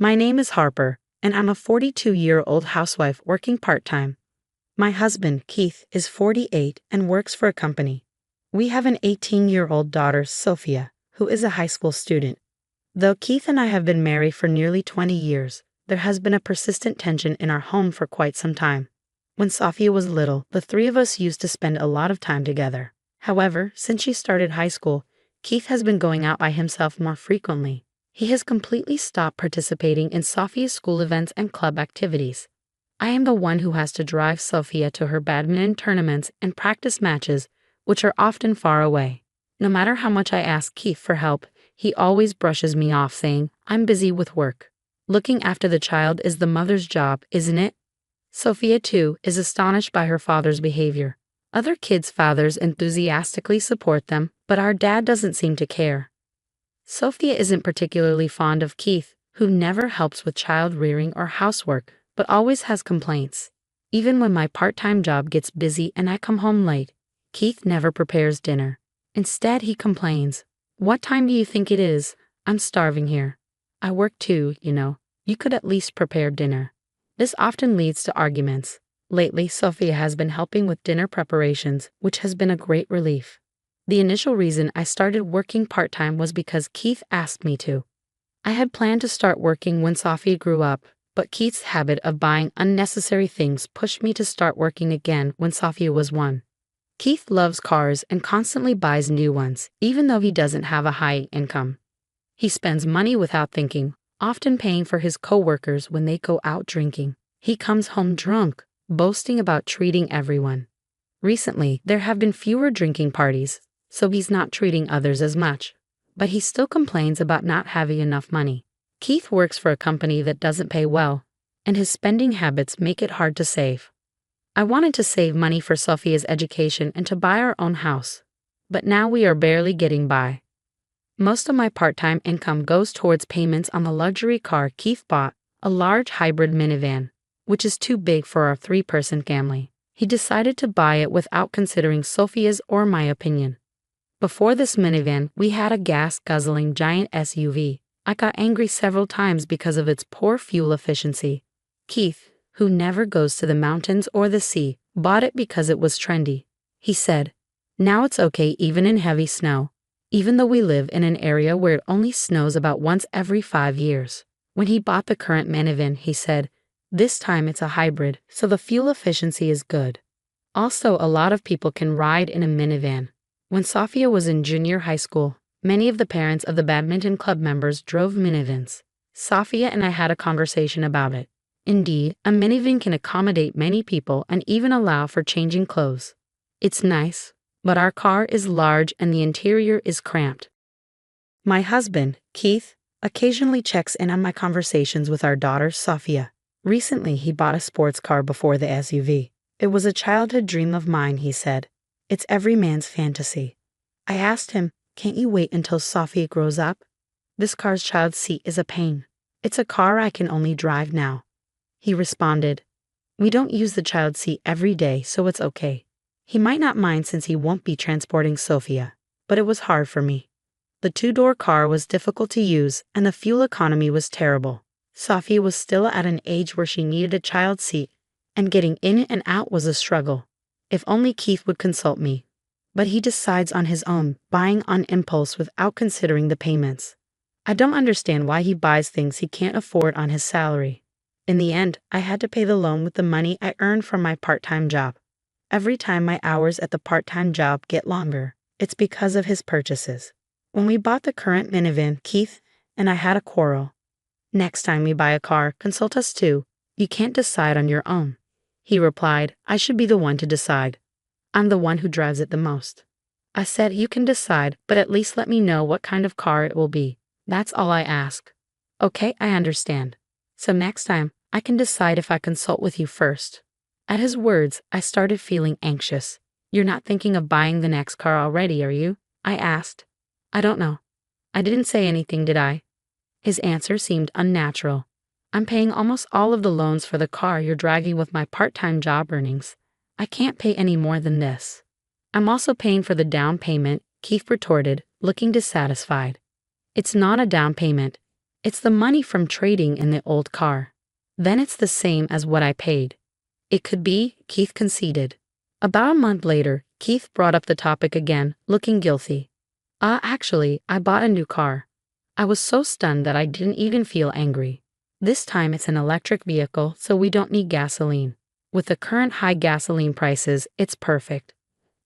My name is Harper, and I'm a 42-year-old housewife working part-time. My husband, Keith, is 48 and works for a company. We have an 18-year-old daughter, Sophia, who is a high school student. Though Keith and I have been married for nearly 20 years, there has been a persistent tension in our home for quite some time. When Sophia was little, the three of us used to spend a lot of time together. However, since she started high school, Keith has been going out by himself more frequently. He has completely stopped participating in Sophia's school events and club activities. I am the one who has to drive Sophia to her badminton tournaments and practice matches, which are often far away. No matter how much I ask Keith for help, he always brushes me off saying, "I'm busy with work." Looking after the child is the mother's job, isn't it? Sophia, too, is astonished by her father's behavior. Other kids' fathers enthusiastically support them, but our dad doesn't seem to care. Sophia isn't particularly fond of Keith, who never helps with child rearing or housework, but always has complaints. Even when my part-time job gets busy and I come home late, Keith never prepares dinner. Instead, he complains, "What time do you think it is? I'm starving here. I work too, you know. You could at least prepare dinner." This often leads to arguments. Lately, Sophia has been helping with dinner preparations, which has been a great relief. The initial reason I started working part-time was because Keith asked me to. I had planned to start working when Sophia grew up, but Keith's habit of buying unnecessary things pushed me to start working again when Sophia was 1. Keith loves cars and constantly buys new ones, even though he doesn't have a high income. He spends money without thinking, often paying for his co-workers when they go out drinking. He comes home drunk, boasting about treating everyone. Recently, there have been fewer drinking parties, so he's not treating others as much. But he still complains about not having enough money. Keith works for a company that doesn't pay well, and his spending habits make it hard to save. I wanted to save money for Sophia's education and to buy our own house, but now we are barely getting by. Most of my part-time income goes towards payments on the luxury car Keith bought, a large hybrid minivan, which is too big for our 3-person family. He decided to buy it without considering Sophia's or my opinion. Before this minivan, we had a gas-guzzling giant SUV. I got angry several times because of its poor fuel efficiency. Keith, who never goes to the mountains or the sea, bought it because it was trendy. He said, "Now it's okay even in heavy snow," even though we live in an area where it only snows about once every 5 years. When he bought the current minivan, he said, "This time it's a hybrid, so the fuel efficiency is good. Also, a lot of people can ride in a minivan." When Sophia was in junior high school, many of the parents of the badminton club members drove minivans. Sophia and I had a conversation about it. Indeed, a minivan can accommodate many people and even allow for changing clothes. It's nice, but our car is large and the interior is cramped. My husband, Keith, occasionally checks in on my conversations with our daughter, Sophia. Recently, he bought a sports car before the SUV. "It was a childhood dream of mine," he said. "It's every man's fantasy." I asked him, "Can't you wait until Sophia grows up? This car's child seat is a pain. It's a car I can only drive now." He responded, "We don't use the child seat every day, so it's okay." He might not mind since he won't be transporting Sophia, but it was hard for me. The 2-door car was difficult to use and the fuel economy was terrible. Sophia was still at an age where she needed a child seat, and getting in and out was a struggle. If only Keith would consult me. But he decides on his own, buying on impulse without considering the payments. I don't understand why he buys things he can't afford on his salary. In the end, I had to pay the loan with the money I earned from my part-time job. Every time my hours at the part-time job get longer, it's because of his purchases. When we bought the current minivan, Keith and I had a quarrel. "Next time we buy a car, consult us too. You can't decide on your own." He replied, "I should be the one to decide. I'm the one who drives it the most." I said, "You can decide, but at least let me know what kind of car it will be. That's all I ask." "Okay, I understand. So next time, I can decide if I consult with you first." At his words, I started feeling anxious. "You're not thinking of buying the next car already, are you?" I asked. "I don't know. I didn't say anything, did I?" His answer seemed unnatural. "I'm paying almost all of the loans for the car you're driving with my part-time job earnings. I can't pay any more than this." "I'm also paying for the down payment," Keith retorted, looking dissatisfied. "It's not a down payment. It's the money from trading in the old car. Then it's the same as what I paid. It could be, Keith conceded. About a month later, Keith brought up the topic again, looking guilty. Actually, I bought a new car. I was so stunned that I didn't even feel angry. This time it's an electric vehicle, so we don't need gasoline. With the current high gasoline prices, it's perfect.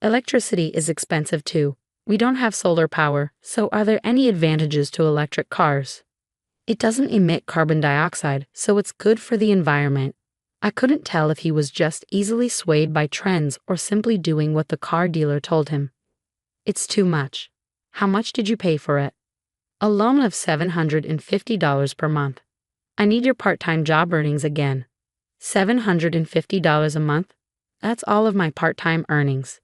Electricity is expensive too. We don't have solar power, so are there any advantages to electric cars? It doesn't emit carbon dioxide, so it's good for the environment. I couldn't tell if he was just easily swayed by trends or simply doing what the car dealer told him. It's too much. How much did you pay for it? A loan of $750 per month. I need your part-time job earnings again. $750 a month? That's all of my part-time earnings.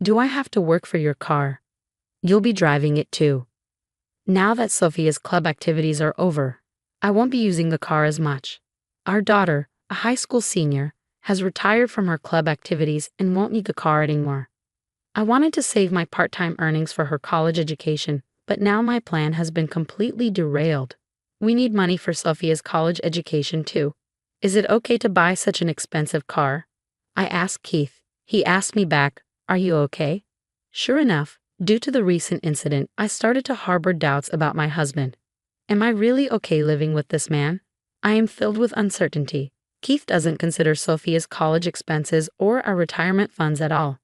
Do I have to work for your car? You'll be driving it too. Now that Sophia's club activities are over, I won't be using the car as much. Our daughter, a high school senior, has retired from her club activities and won't need the car anymore. I wanted to save my part-time earnings for her college education, but now my plan has been completely derailed. We need money for Sophia's college education too. Is it okay to buy such an expensive car? I asked Keith. He asked me back, "Are you okay?" Sure enough, due to the recent incident, I started to harbor doubts about my husband. Am I really okay living with this man? I am filled with uncertainty. Keith doesn't consider Sophia's college expenses or our retirement funds at all.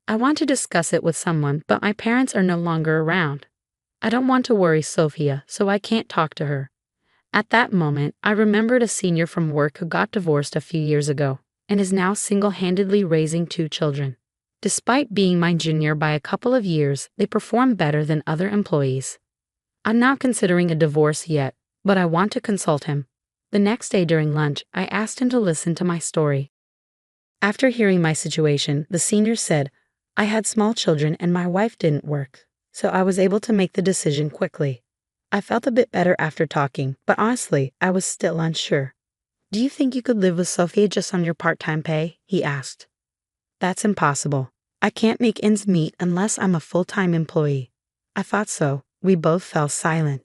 I want to discuss it with someone, but my parents are no longer around. I don't want to worry Sophia, so I can't talk to her. At that moment, I remembered a senior from work who got divorced a few years ago and is now single-handedly raising 2 children. Despite being my junior by a couple of years, they perform better than other employees. I'm not considering a divorce yet, but I want to consult him. The next day during lunch, I asked him to listen to my story. After hearing my situation, the senior said, I had small children and my wife didn't work, so I was able to make the decision quickly. I felt a bit better after talking, but honestly, I was still unsure. Do you think you could live with Sophia just on your part-time pay? He asked. That's impossible. I can't make ends meet unless I'm a full-time employee. I thought so. We both fell silent.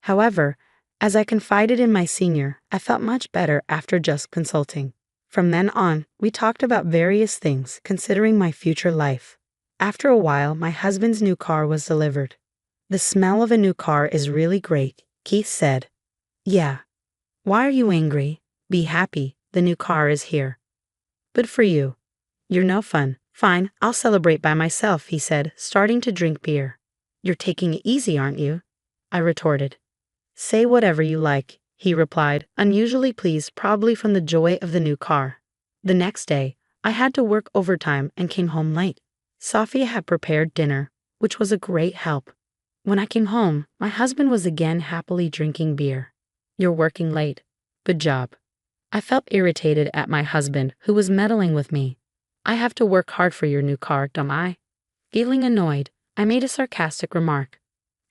However, as I confided in my senior, I felt much better after just consulting. From then on, we talked about various things, considering my future life. After a while, my husband's new car was delivered. The smell of a new car is really great, Keith said. Yeah. Why are you angry? Be happy, the new car is here. Good for you. You're no fun. Fine, I'll celebrate by myself, he said, starting to drink beer. You're taking it easy, aren't you? I retorted. Say whatever you like, he replied, unusually pleased probably from the joy of the new car. The next day, I had to work overtime and came home late. Sophia had prepared dinner, which was a great help. When I came home, my husband was again happily drinking beer. You're working late. Good job. I felt irritated at my husband, who was meddling with me. I have to work hard for your new car, don't I? Feeling annoyed, I made a sarcastic remark.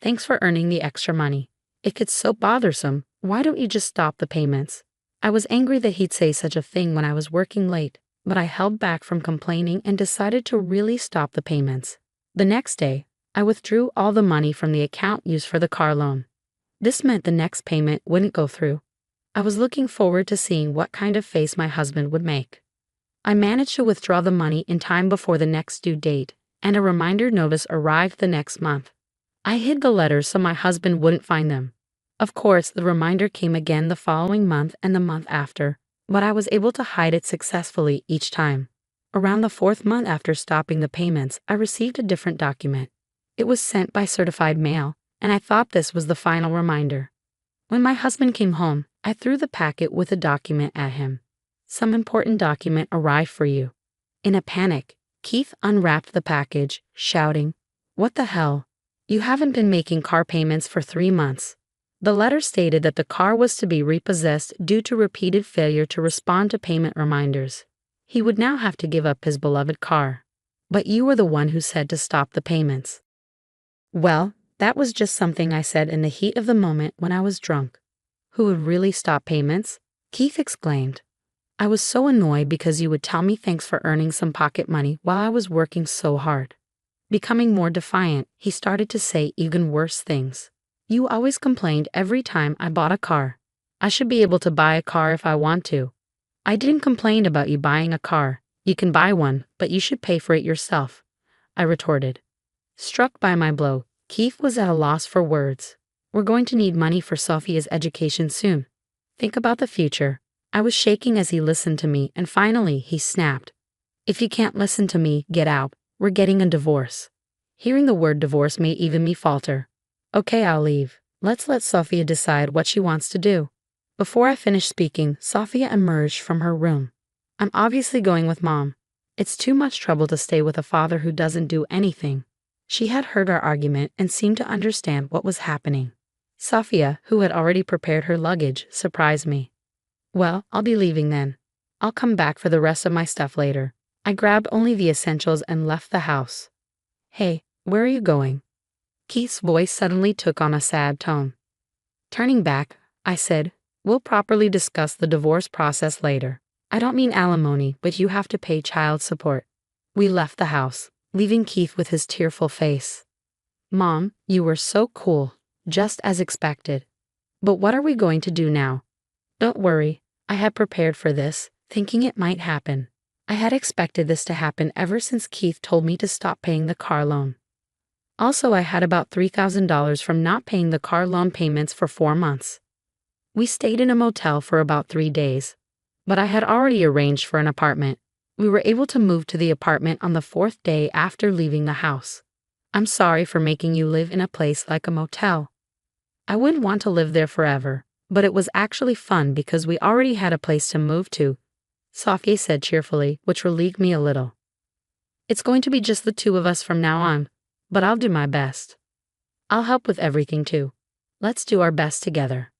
Thanks for earning the extra money. It gets so bothersome. Why don't you just stop the payments? I was angry that he'd say such a thing when I was working late, but I held back from complaining and decided to really stop the payments. The next day, I withdrew all the money from the account used for the car loan. This meant the next payment wouldn't go through. I was looking forward to seeing what kind of face my husband would make. I managed to withdraw the money in time before the next due date, and a reminder notice arrived the next month. I hid the letters so my husband wouldn't find them. Of course, the reminder came again the following month and the month after, but I was able to hide it successfully each time. Around the 4th month after stopping the payments, I received a different document. It was sent by certified mail, and I thought this was the final reminder. When my husband came home, I threw the packet with the document at him. Some important document arrived for you. In a panic, Keith unwrapped the package, shouting, What the hell? You haven't been making car payments for 3 months. The letter stated that the car was to be repossessed due to repeated failure to respond to payment reminders. He would now have to give up his beloved car. But you were the one who said to stop the payments. Well, that was just something I said in the heat of the moment when I was drunk. Who would really stop payments? Keith exclaimed. I was so annoyed because you would tell me thanks for earning some pocket money while I was working so hard. Becoming more defiant, he started to say even worse things. You always complained every time I bought a car. I should be able to buy a car if I want to. I didn't complain about you buying a car. You can buy one, but you should pay for it yourself, I retorted. Struck by my blow, Keith was at a loss for words. We're going to need money for Sophia's education soon. Think about the future. I was shaking as he listened to me, and finally he snapped. If you can't listen to me, get out. We're getting a divorce. Hearing the word divorce made even me falter. Okay, I'll leave. Let's let Sophia decide what she wants to do. Before I finished speaking, Sophia emerged from her room. I'm obviously going with Mom. It's too much trouble to stay with a father who doesn't do anything. She had heard our argument and seemed to understand what was happening. Sophia, who had already prepared her luggage, surprised me. Well, I'll be leaving then. I'll come back for the rest of my stuff later. I grabbed only the essentials and left the house. Hey, where are you going? Keith's voice suddenly took on a sad tone. Turning back, I said, we'll properly discuss the divorce process later. I don't mean alimony, but you have to pay child support. We left the house, leaving Keith with his tearful face. Mom, you were so cool, just as expected. But what are we going to do now? Don't worry, I had prepared for this, thinking it might happen. I had expected this to happen ever since Keith told me to stop paying the car loan. Also, I had about $3,000 from not paying the car loan payments for 4 months. We stayed in a motel for about 3 days, but I had already arranged for an apartment. We were able to move to the apartment on the 4th day after leaving the house. I'm sorry for making you live in a place like a motel. I wouldn't want to live there forever, but it was actually fun because we already had a place to move to, Sophia said cheerfully, which relieved me a little. It's going to be just the two of us from now on, but I'll do my best. I'll help with everything too. Let's do our best together.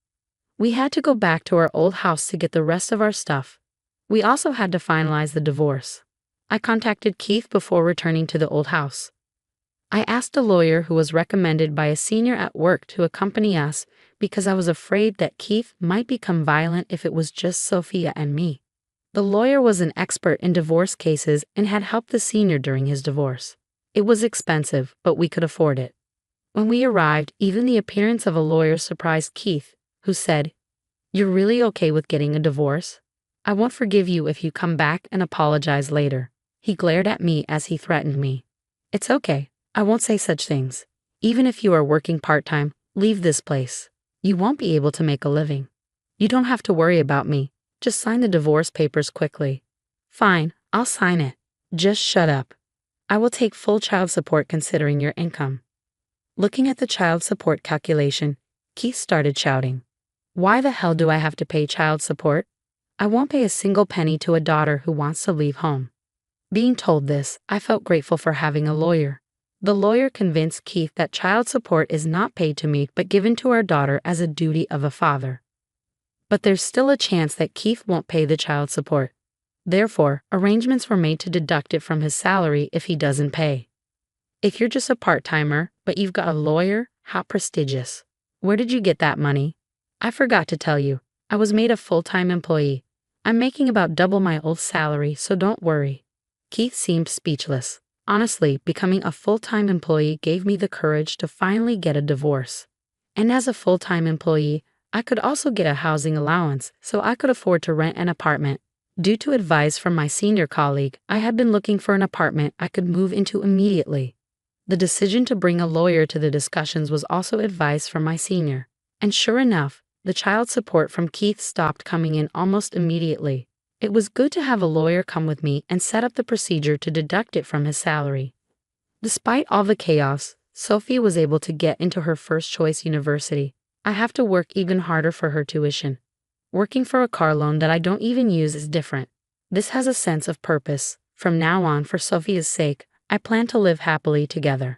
We had to go back to our old house to get the rest of our stuff. We also had to finalize the divorce. I contacted Keith before returning to the old house. I asked a lawyer who was recommended by a senior at work to accompany us because I was afraid that Keith might become violent if it was just Sophia and me. The lawyer was an expert in divorce cases and had helped the senior during his divorce. It was expensive, but we could afford it. When we arrived, even the appearance of a lawyer surprised Keith, who said, "You're really okay with getting a divorce? I won't forgive you if you come back and apologize later." He glared at me as he threatened me. It's okay, I won't say such things. Even if you are working part-time, leave this place. You won't be able to make a living. You don't have to worry about me. Just sign the divorce papers quickly. Fine, I'll sign it. Just shut up. I will take full child support considering your income. Looking at the child support calculation, Keith started shouting. Why the hell do I have to pay child support? I won't pay a single penny to a daughter who wants to leave home. Being told this, I felt grateful for having a lawyer. The lawyer convinced Keith that child support is not paid to me but given to our daughter as a duty of a father. But there's still a chance that Keith won't pay the child support. Therefore, arrangements were made to deduct it from his salary if he doesn't pay. If you're just a part-timer, but you've got a lawyer, how prestigious. Where did you get that money? I forgot to tell you, I was made a full-time employee. I'm making about double my old salary, so don't worry. Keith seemed speechless. Honestly, becoming a full-time employee gave me the courage to finally get a divorce. And as a full-time employee, I could also get a housing allowance, so I could afford to rent an apartment. Due to advice from my senior colleague, I had been looking for an apartment I could move into immediately. The decision to bring a lawyer to the discussions was also advice from my senior. And sure enough, the child support from Keith stopped coming in almost immediately. It was good to have a lawyer come with me and set up the procedure to deduct it from his salary. Despite all the chaos, Sophie was able to get into her first choice university. I have to work even harder for her tuition. Working for a car loan that I don't even use is different. This has a sense of purpose. From now on, for Sophia's sake, I plan to live happily together.